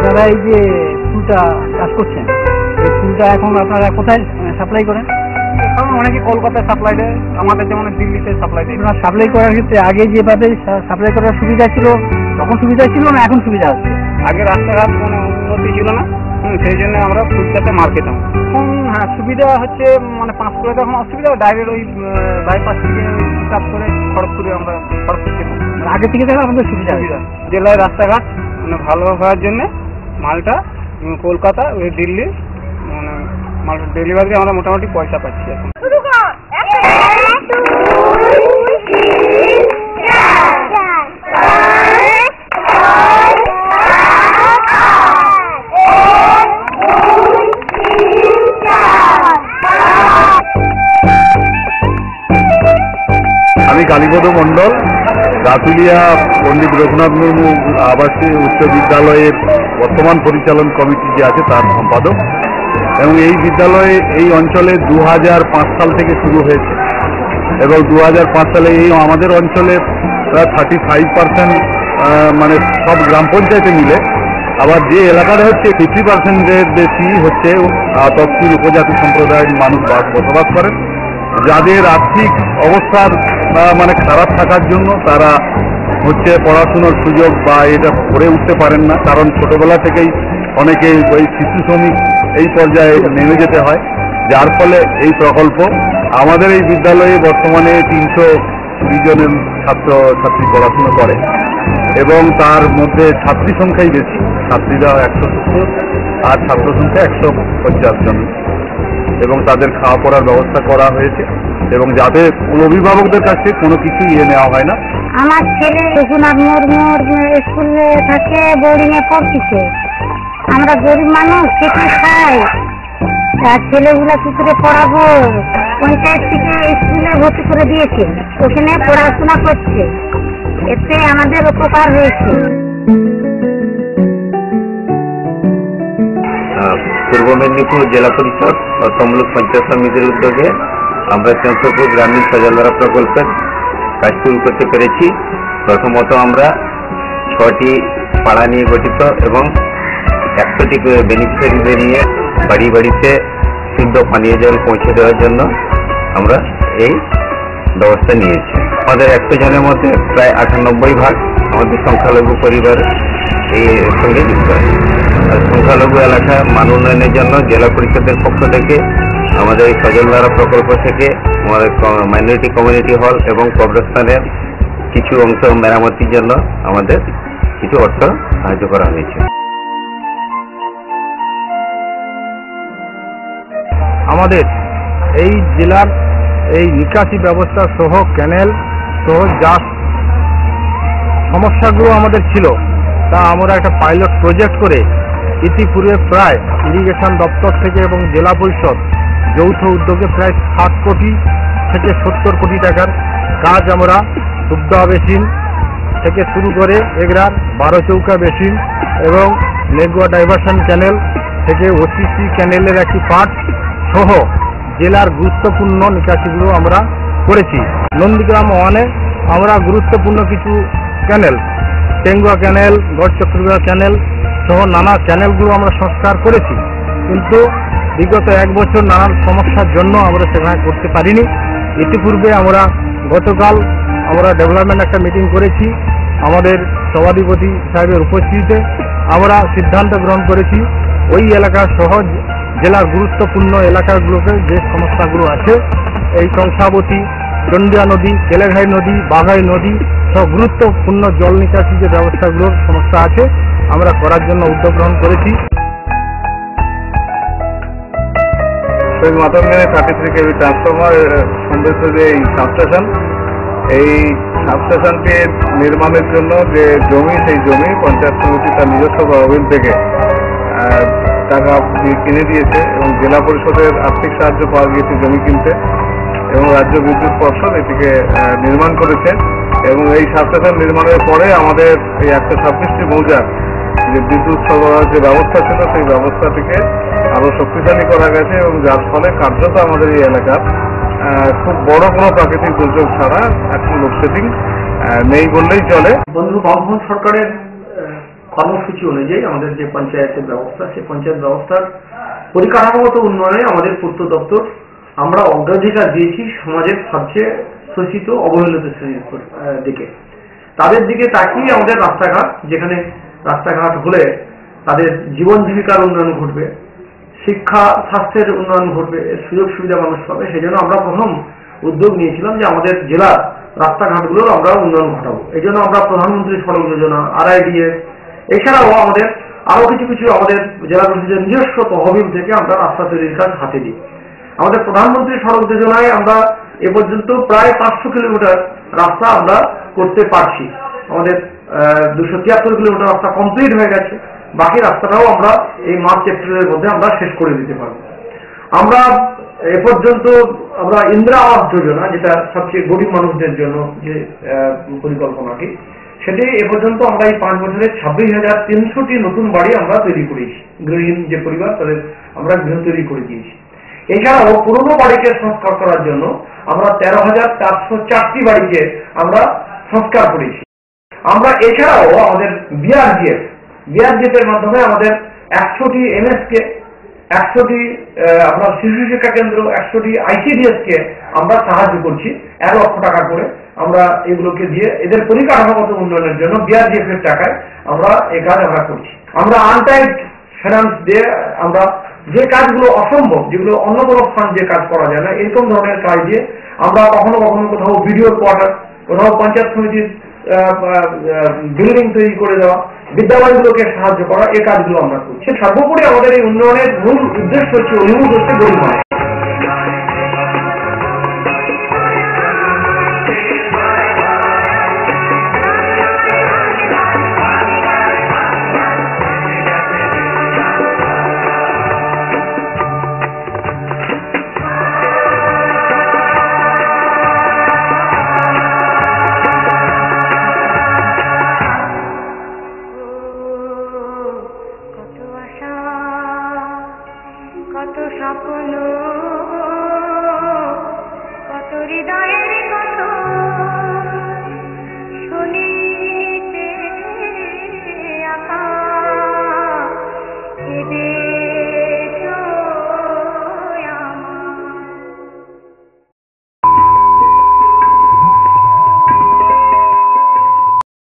আপনারা এই যে ফুলটা চাষ করছেন, এই ফুলটা এখন আপনারা কোথায় সাপ্লাই করেন? এখন অনেকে কলকাতায় সাপ্লাই দেয়, আমাদের যেমন দিল্লিতে সাপ্লাই দেয়। আপনারা সাপ্লাই করার ক্ষেত্রে আগে যেভাবে সাপ্লাই করার সুবিধা ছিল তখন সুবিধা ছিল না এখন সুবিধা হচ্ছে? আগে রাস্তাঘাট কোনো উন্নতি ছিল না, সেই জন্য আমরা ফুলটাতে মার খেতাম। এখন হ্যাঁ সুবিধা হচ্ছে, মানে 5 কিলো এখন অসুবিধা, ডাইরেক্ট ওই বাইপাস থেকে চাপ করে খড়গপুরে আমরা খড়গপুর থেকে আগে থেকে দেখলে আমাদের সুবিধা জেলায় রাস্তাঘাট মানে ভালো হওয়ার জন্য মালটা কলকাতা ওই দিল্লি মানে মালটা ডেলিভারি আমরা মোটামুটি পয়সা পাচ্ছি এখন। আমি কালীপদ মণ্ডল, গাতুলিয়া পণ্ডিত রঘুনাথ মুর্মু আবাসিক উচ্চ বিদ্যালয়ের বর্তমান পরিচালন কমিটি যে আছে তার সম্পাদক। এবং এই বিদ্যালয়ে এই অঞ্চলে 2005 সাল থেকে শুরু হয়েছে এবং 2005 সালে এই আমাদের অঞ্চলে প্রায় 35% মানে সব গ্রাম পঞ্চায়েতে মিলে, আবার যে এলাকাটা হচ্ছে 50%-এর বেশি হচ্ছে তৎসুর উপজাতি সম্প্রদায়ের মানুষ বসবাস করেন, যাদের আর্থিক অবস্থার মানে খারাপ থাকার জন্য তারা হচ্ছে পড়াশুনোর সুযোগ বা এটা করে উঠতে পারেন না, কারণ ছোটবেলা থেকেই অনেকে ওই শিশু শ্রমিক এই পর্যায়ে নেমে যেতে হয়। যার ফলে এই প্রকল্প আমাদের এই বিদ্যালয়ে বর্তমানে 320 জনের ছাত্রছাত্রী পড়াশুনো করে এবং তার মধ্যে ছাত্রী সংখ্যাই বেশি, ছাত্রীরা 170 আর ছাত্র সংখ্যা 150 জন, এবং তাদের খাওয়া পড়ার ব্যবস্থা করা হয়েছে এবং যাতে অভিভাবকদের কাছে কোনো কিছু নেওয়া হয় না। আমার ছেলে রঘুনাথ মুর্মুর স্কুলে থাকে, বোর্ডিং এ পড়তেছে। আমরা গরিব মানুষ, খেতে খাই, আর ছেলেগুলা কি করে পড়াবো? পঞ্চায়েত থেকে স্কুলে ভর্তি করে দিয়েছে, ওখানে পড়াশোনা করছে, এতে আমাদের উপকার হয়েছে। পূর্ব মেদিনীপুর জেলা পরিষদ ও তমলুক পঞ্চায়েত সমিতির উদ্যোগে আমরা চন্দ্রপুর গ্রামীণ সজলধারা প্রকল্পের কাজ শুরু করতে পেরেছি। প্রথমত আমরা 6টি পাড়া নিয়ে গঠিত এবং 100টি বেনিফিশিয়ারিদের নিয়ে বাড়ি বাড়িতে শুদ্ধ পানীয় জল পৌঁছে দেওয়ার জন্য আমরা এই ব্যবস্থা নিয়েছি। আমাদের 100 জনের মধ্যে প্রায় 98 আমাদের সংখ্যালঘু পরিবার এর সঙ্গে যুক্ত আছে। আর সংখ্যালঘু এলাকা মান উন্নয়নের জন্য জেলা পরিষদের পক্ষ থেকে আমাদের এই সজলধারা প্রকল্প থেকে আমাদের মাইনরিটি কমিউনিটি হল এবং কবরস্থানের কিছু অংশ মেরামতির জন্য আমাদের কিছু অর্থ সাহায্য করা হয়েছে। আমাদের এই জেলার এই নিকাশি ব্যবস্থা সহ ক্যানেল সহ যা সমস্যাগুলো আমাদের ছিল তা আমরা একটা পাইলট প্রজেক্ট করে ইতিপূর্বে প্রায় ইরিগেশন দপ্তর থেকে এবং জেলা পরিষদ যৌথ উদ্যোগে প্রায় 60 কোটি থেকে 70 কোটি টাকার কাজ আমরা দুবদা বেসিন থেকে শুরু করে এগরার 12 চৌকা বেসিন এবং নেগুয়া ডাইভারশন ক্যানেল থেকে ওসিসি ক্যানেলের একটি পার্ট সহ জেলার গুরুত্বপূর্ণ নিকাশিগুলো আমরা করেছি। নন্দীগ্রাম 1-এ আমরা গুরুত্বপূর্ণ কিছু ক্যানেল, টেঙ্গুয়া ক্যানেল, গড়চক্রবিয়া ক্যানেল সহ নানা ক্যানেলগুলো আমরা সংস্কার করেছি, কিন্তু বিগত 1 বছর নানান সমস্যার জন্য আমরা সেখানে করতে পারিনি। ইতিপূর্বে আমরা গতকাল আমরা ডেভেলপমেন্ট একটা মিটিং করেছি, আমাদের সভাধিপতি সাহেবের উপস্থিতিতে আমরা সিদ্ধান্ত গ্রহণ করেছি ওই এলাকা সহ জেলার গুরুত্বপূর্ণ এলাকাগুলোকে যে সমস্যাগুলো আছে, এই কংসাবতী, চন্ডিয়া নদী, কেলেঘাই নদী, বাঘাই নদী সহ গুরুত্বপূর্ণ জল নিকাশি যে ব্যবস্থাগুলোর সমস্যা আছে আমরা করার জন্য উদ্যোগ গ্রহণ করেছি। মাতঙ্গের 33 কেভি ট্রান্সফরমার সমৃদ্ধ যে এই সাবস্টেশন, এই সাবস্টেশনটির নির্মাণের জন্য যে জমি, সেই জমি পঞ্চায়েত সমিতি তার নিজস্ব তহবিল থেকে টাকা কিনে দিয়েছে এবং জেলা পরিষদের আর্থিক সাহায্য পাওয়া গিয়েছে জমি কিনতে এবং রাজ্য বিদ্যুৎ পর্ষদ এটিকে নির্মাণ করেছে। এবং এই সাবস্টেশন নির্মাণের পরে আমাদের এই 126টি মৌজার যে বিদ্যুৎ সরবরাহের যে ব্যবস্থা ছিল সেই ব্যবস্থাটিকে আরো শক্তিশালী করা গেছে এবং যার ফলে কার্যত আমাদের এই এলাকার খুব বড় কোনো প্রাকৃতিক দুর্যোগ ছাড়া এখন লোডশেডিং নেই বললেই চলে। বন্ধু বামফ্রন্ট সরকারের কর্মসূচি অনুযায়ী আমাদের যে পঞ্চায়েতের ব্যবস্থা, সেই পঞ্চায়েত ব্যবস্থার পরিকাঠামোগত উন্নয়নে আমাদের পূর্ত দপ্তর আমরা অগ্রাধিকার দিয়েছি সমাজের সবচেয়ে শোষিত অবহেলিত শ্রেণীর দিকে। তাদের দিকে তাকিয়ে আমাদের রাস্তাঘাট, যেখানে রাস্তাঘাট হলে তাদের জীবন জীবিকার উন্নয়ন ঘটবে, শিক্ষা স্বাস্থ্যের উন্নয়ন ঘটবে, সুযোগ সুবিধা মানুষ পাবে, সেই জন্য আমরা প্রথম উদ্যোগ নিয়েছিলাম যে আমাদের জেলার রাস্তাঘাটগুলোর আমরা উন্নয়ন ঘটাবো। এই জন্য আমরা প্রধানমন্ত্রী সড়ক যোজনা, RIDF, এছাড়াও আমাদের আরো কিছু আমাদের জেলা পরিষদের নিজস্ব তহবিল থেকে আমরা রাস্তা তৈরির কাজ হাতে দিই। আমাদের প্রধানমন্ত্রী সড়ক যোজনায় আমরা এ পর্যন্ত প্রায় 500 কিলোমিটার রাস্তা আমরা করতে পারছি। আমাদের 273 কিলোমিটার রাস্তা কমপ্লিট হয়ে গেছে, বাকি রাস্তাটাও আমরা এই মার্চ এপ্রিলের মধ্যে আমরা শেষ করে দিতে পারবো। আমরা এ পর্যন্ত আমরা ইন্দিরা আবাস যোজনা, যেটা সবচেয়ে গরিব মানুষদের জন্য যে পরিকল্পনাটি, সেটি এ পর্যন্ত আমরা এই 5 বছরে 26,300টি নতুন বাড়ি আমরা তৈরি করেছি। গৃহহীন যে পরিবার তাদের আমরা গৃহ তৈরি করে দিয়েছি। এছাড়াও পুরনো বাড়িকে সংস্কার করার জন্য আমরা 13,404টি বাড়িকে আমরা সংস্কার করেছি। আমরা এছাড়াও আমাদের BRGF এর মাধ্যমে আমাদের 100টি MS কে, 100টি আপনার শিশু শিক্ষা কেন্দ্র, 100টি ICDS কে আমরা সাহায্য করছি 1 লক্ষ টাকা করে। আমরা এগুলোকে দিয়ে এদের পরিকাঠামোগত উন্নয়নের জন্য BRGF এর টাকায় আমরা এই কাজ আমরা করছি। আমরা আনটাইড ফাইন্যান্স দিয়ে আমরা যে কাজগুলো অসম্ভব, যেগুলো অন্য কোনো ফান্ড যে কাজ করা যায় না, এরকম ধরনের কাজ দিয়ে আমরা কখনো কোথাও ভিডিও কোয়ার্টার, কোথাও পঞ্চায়েত সমিতির বিল্ডিং তৈরি করে দেওয়া, বিদ্যালয়গুলোকে সাহায্য করা, এই কাজগুলো আমরা করছি। সর্বোপরি আমাদের এই উন্নয়নের মূল উদ্দেশ্য হচ্ছে গরিব মানুষ।